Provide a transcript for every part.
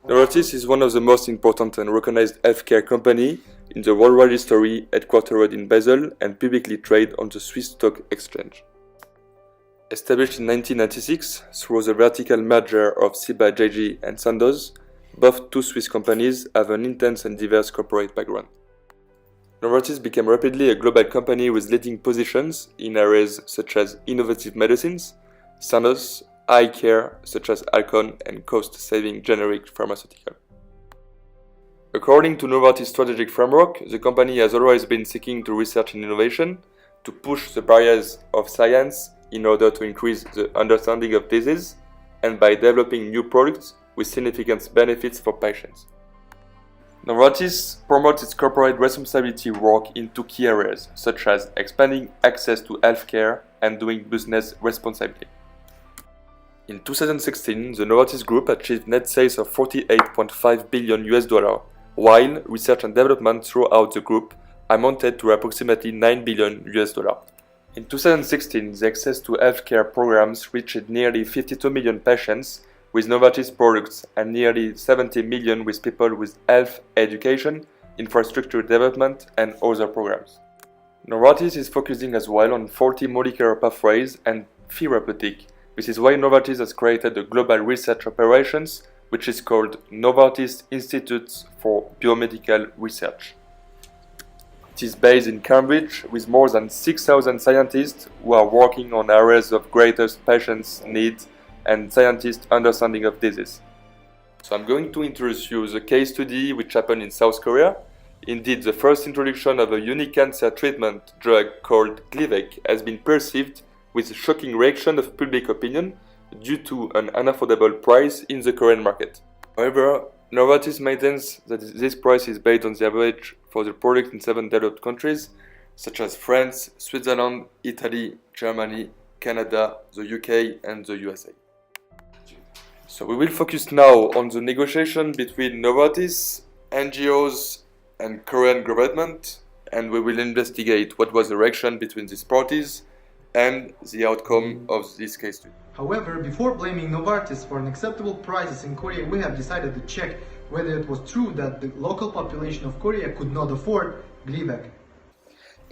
Novartis is one of the most important and recognized healthcare company in the worldwide history, headquartered in Basel and publicly traded on the Swiss Stock Exchange. Established in 1996 through the vertical merger of Ciba Geigy and Sandoz, both two Swiss companies have an intense and diverse corporate background. Novartis became rapidly a global company with leading positions in areas such as innovative medicines, Sandoz, eye care such as Alcon, and cost-saving generic pharmaceutical. According to Novartis' strategic framework, the company has always been seeking to research and innovation, to push the barriers of science in order to increase the understanding of disease, and by developing new products with significant benefits for patients. Novartis promotes its corporate responsibility work in two key areas, such as expanding access to healthcare and doing business responsibly. In 2016, the Novartis Group achieved net sales of $48.5 billion, while research and development throughout the group amounted to approximately $9 billion. In 2016, the access to healthcare programs reached nearly 52 million patients with Novartis products and nearly 70 million with people with health, education, infrastructure development, and other programs. Novartis is focusing as well on 40 molecular pathways and therapeutic. This is why Novartis has created a global research operations, which is called Novartis Institutes for Biomedical Research. It is based in Cambridge with more than 6,000 scientists who are working on areas of greatest patients' needs and scientists' understanding of disease. So I'm going to introduce you the case study which happened in South Korea. Indeed, the first introduction of a unique cancer treatment drug called Gleevec has been perceived with a shocking reaction of public opinion due to an unaffordable price in the Korean market. However, Novartis maintains that this price is based on the average for the product in 7 developed countries, such as France, Switzerland, Italy, Germany, Canada, the UK, and the USA. So we will focus now on the negotiation between Novartis, NGOs, and Korean government, and we will investigate what was the reaction between these parties and the outcome of this case study. However, before blaming Novartis for unacceptable prices in Korea, we have decided to check whether it was true that the local population of Korea could not afford Gleevec.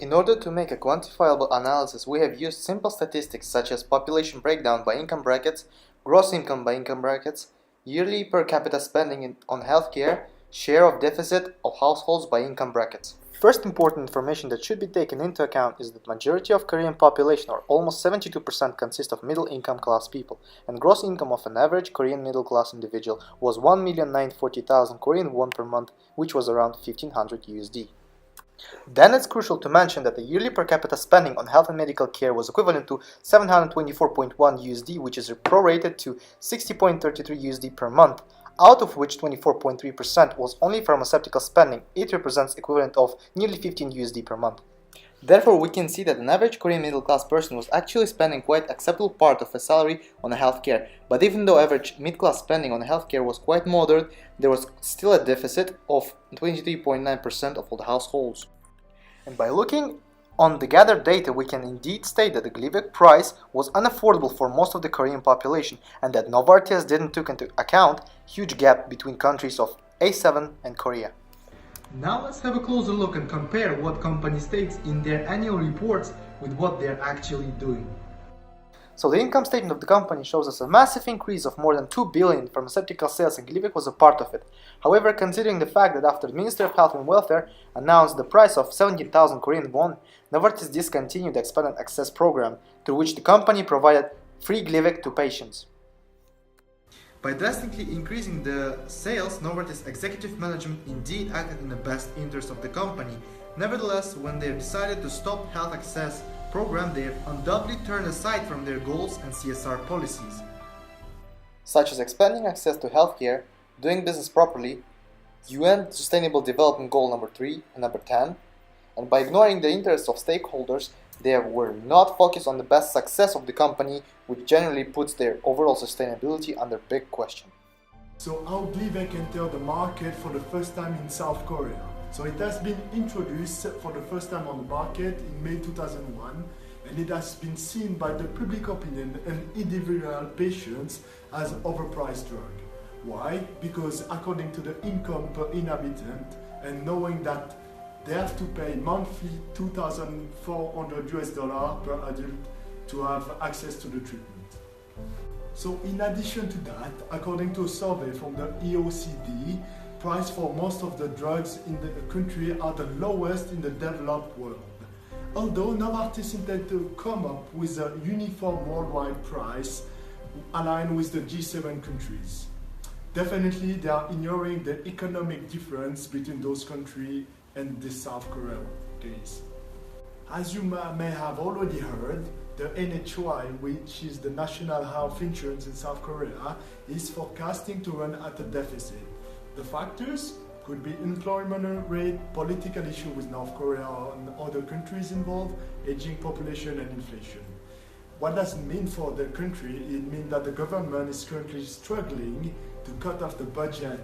In order to make a quantifiable analysis, we have used simple statistics such as population breakdown by income brackets, gross income by income brackets, yearly per capita spending on healthcare, share of deficit of households by income brackets. First important information that should be taken into account is that the majority of Korean population, or almost 72%, consist of middle-income class people, and gross income of an average Korean middle-class individual was 1,940,000 Korean won per month, which was around 1,500 USD. Then it's crucial to mention that the yearly per capita spending on health and medical care was equivalent to 724.1 USD, which is prorated to 60.33 USD per month, out of which 24.3% was only pharmaceutical spending. It represents equivalent of nearly 15 USD per month. Therefore, we can see that an average Korean middle-class person was actually spending quite acceptable part of a salary on a healthcare. But even though average mid-class spending on healthcare was quite moderate, there was still a deficit of 23.9% of all the households. And by looking on the gathered data, we can indeed state that the Gleevec price was unaffordable for most of the Korean population, and that Novartis didn't take into account huge gap between countries of A7 and Korea. Now let's have a closer look and compare what company states in their annual reports with what they're actually doing. So the income statement of the company shows us a massive increase of more than 2 billion in pharmaceutical sales, and Gleevec was a part of it. However, considering the fact that after the Ministry of Health and Welfare announced the price of 17,000 Korean won, Novartis discontinued the expanded access program, through which the company provided free Gleevec to patients. By drastically increasing the sales, Novartis executive management indeed acted in the best interest of the company. Nevertheless, when they have decided to stop health access program, they have undoubtedly turned aside from their goals and CSR policies, such as expanding access to healthcare, doing business properly, UN Sustainable Development Goal number 3 and number 10, and by ignoring the interests of stakeholders, they were not focused on the best success of the company, which generally puts their overall sustainability under big question. So how Gleevec entered the market for the first time in South Korea? So it has been introduced for the first time on the market in May 2001, and it has been seen by the public opinion and individual patients as overpriced drug. Why? Because according to the income per inhabitant and knowing that they have to pay monthly $2,400 per adult to have access to the treatment. So in addition to that, according to a survey from the EOCD, price for most of the drugs in the country are the lowest in the developed world. Although Novartis intends to come up with a uniform worldwide price aligned with the G7 countries. Definitely they are ignoring the economic difference between those countries and the South Korea case. As you may have already heard, the NHY, which is the National Health Insurance in South Korea, is forecasting to run at a deficit. The factors could be employment rate, political issue with North Korea and other countries involved, aging population and inflation. What does it mean for the country? It means that the government is currently struggling to cut off the budget.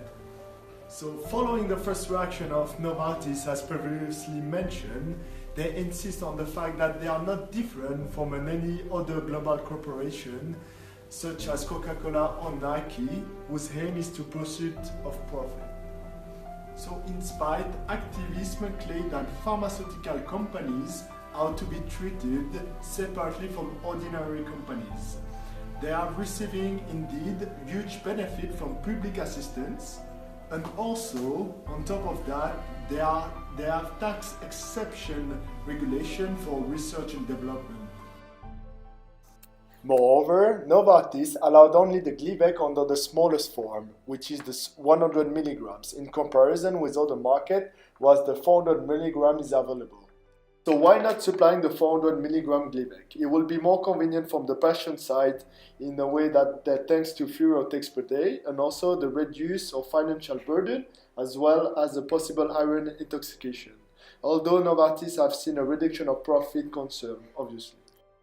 So following the first reaction of Novartis, as previously mentioned, they insist on the fact that they are not different from any other global corporation, such as Coca-Cola or Nike, whose aim is to pursuit of profit. So in spite, activism claim that pharmaceutical companies are to be treated separately from ordinary companies. They are receiving indeed huge benefit from public assistance, and also on top of that they have tax exception regulation for research and development. Moreover, Novartis allowed only the Glivec under the smallest form, which is the 100 milligrams, in comparison with other market, was the 400 milligram is available. So why not supplying the 400 milligram Glivec? It will be more convenient from the patient side in a way that thanks to fewer takes per day, and also the reduce of financial burden, as well as the possible iron intoxication. Although Novartis have seen a reduction of profit concern, obviously.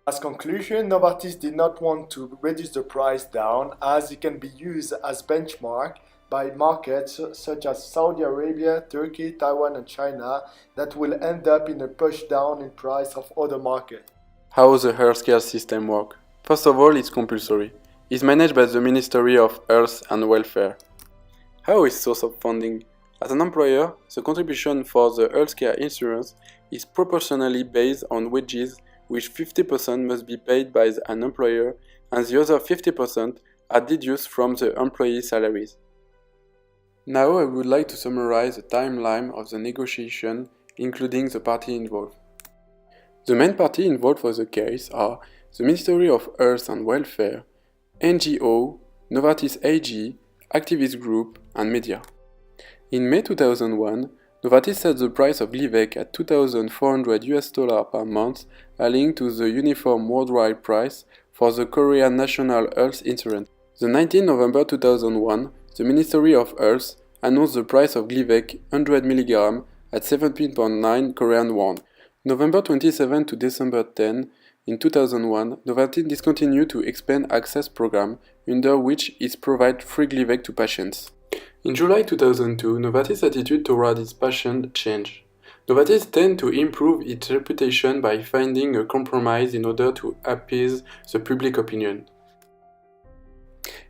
As conclusion, Novartis did not want to reduce the price down, as it can be used as benchmark by markets such as Saudi Arabia, Turkey, Taiwan and China that will end up in a push down in price of other markets. How the healthcare system works? First of all, it's compulsory. It's managed by the Ministry of Health and Welfare. How is source of funding? As an employer, the contribution for the healthcare insurance is proportionally based on wages, which 50% must be paid by an employer and the other 50% are deducted from the employee's salaries. Now I would like to summarize the timeline of the negotiation, including the parties involved. The main parties involved for the case are the Ministry of Health and Welfare, NGO, Novartis AG, activist group, and media. In May 2001, Novartis set the price of Glivec at $2,400 per month, aligning to the uniform worldwide price for the Korean National Health Insurance. The 19 November 2001, the Ministry of Health announced the price of Glivec 100 mg at 17.9 Korean won. November 27 to December 10, in 2001, Novartis discontinued to expand access program, under which it provides free Glivec to patients. In July 2002, Novartis' attitude toward its patients changed. Novartis tended to improve its reputation by finding a compromise in order to appease the public opinion.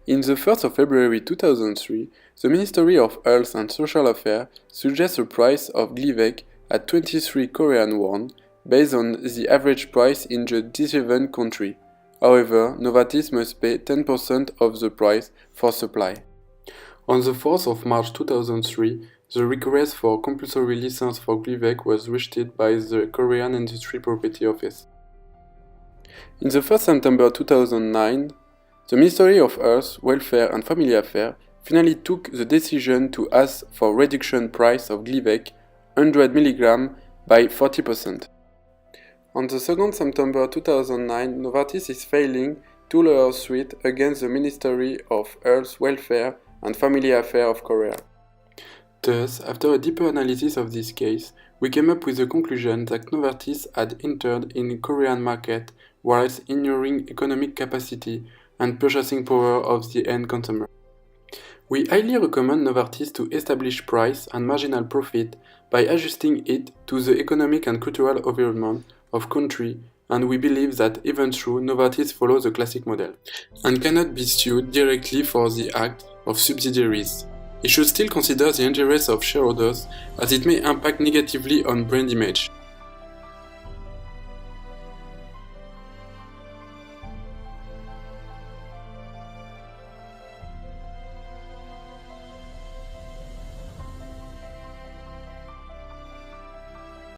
In the 1st of February 2003, the Ministry of Health and Social Affairs suggests a price of Glivec at 23 Korean won, based on the average price in the G7 country. However, Novartis must pay 10% of the price for supply. On the 4th of March 2003, the request for compulsory license for Glivec was rejected by the Korean Industry Property Office. In the 1st September 2009, the Ministry of Health, Welfare and Family Affairs finally took the decision to ask for reduction price of Glivec 100 mg by 40%. On the 2nd September 2009, Novartis is filing two lawsuits against the Ministry of Health, Welfare and Family Affairs of Korea. Thus, after a deeper analysis of this case, we came up with the conclusion that Novartis had entered in the Korean market whilst ignoring economic capacity and purchasing power of the end consumer. We highly recommend Novartis to establish price and marginal profit by adjusting it to the economic and cultural environment of country, and we believe that even though Novartis follows the classic model and cannot be sued directly for the act, of subsidiaries. It should still consider the interests of shareholders, as it may impact negatively on brand image.